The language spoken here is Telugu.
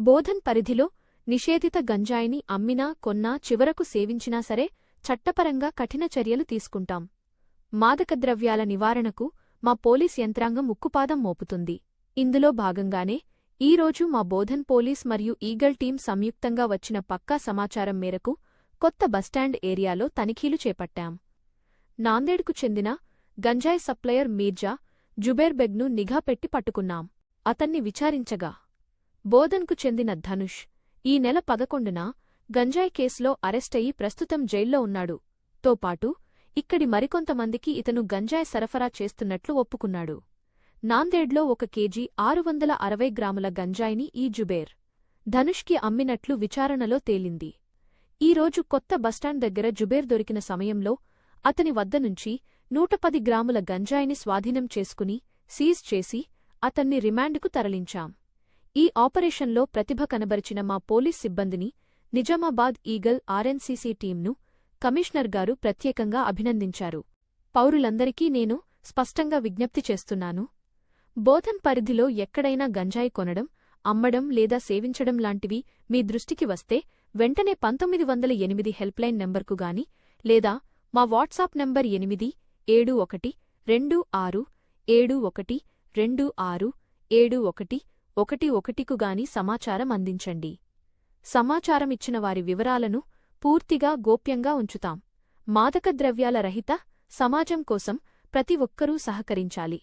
బోధన్ పరిధిలో నిషేధిత గంజాయిని అమ్మినా కొన్నా చివరకు సేవించినా సరే చట్టపరంగా కఠిన చర్యలు తీసుకుంటాం. మాదకద్రవ్యాల నివారణకు మా పోలీస్ యంత్రాంగం ఉక్కుపాదం మోపుతుంది. ఇందులో భాగంగానే ఈరోజు మా బోధన్ పోలీస్ మరియు ఈగల్ టీం సంయుక్తంగా వచ్చిన పక్కా సమాచారం మేరకు కొత్త బస్టాండ్ ఏరియాలో తనిఖీలు చేపట్టాం. నాందేడ్కు చెందిన గంజాయి సప్లయర్ మీర్జా జుబేర్ బెగ్ను నిఘా పెట్టి పట్టుకున్నాం. అతన్ని విచారించగా బోధన్కు చెందిన ధనుష్ ఈ నెల 11న గంజాయి కేసులో అరెస్టయి ప్రస్తుతం జైల్లో ఉన్నాడు. తోపాటు ఇక్కడి మరికొంతమందికి ఇతను గంజాయి సరఫరా చేస్తున్నట్లు ఒప్పుకున్నాడు. నాందేడ్లో 1 కేజీ 660 గ్రాముల గంజాయిని ఈ జుబేర్ ధనుష్కి అమ్మినట్లు విచారణలో తేలింది. ఈరోజు కొత్త బస్టాండ్ దగ్గర జుబేర్ దొరికిన సమయంలో అతని వద్దనుంచి 110 గ్రాముల గంజాయిని స్వాధీనం చేసుకుని సీజ్ చేసి అతన్ని రిమాండ్కు తరలించాం. ఈ ఆపరేషన్లో ప్రతిభ కనబరిచిన మా పోలీస్ సిబ్బందిని, నిజామాబాద్ ఈగల్ ఆర్ఎన్సీసీ టీంను కమిషనర్ గారు ప్రత్యేకంగా అభినందించారు. పౌరులందరికీ నేను స్పష్టంగా విజ్ఞప్తి చేస్తున్నాను. బోధన్ పరిధిలో ఎక్కడైనా గంజాయి కొనడం, అమ్మడం లేదా సేవించడం లాంటివి మీ దృష్టికి వస్తే వెంటనే 1908 హెల్ప్లైన్ నెంబర్కు గాని లేదా మా వాట్సాప్ నంబర్ 872671267111కు గాని సమాచారం అందించండి. సమాచారం ఇచ్చిన వారి వివరాలను పూర్తిగా గోప్యంగా ఉంచుతాం. మాదకద్రవ్యాల రహిత సమాజం కోసం ప్రతి ఒక్కరూ సహకరించాలి.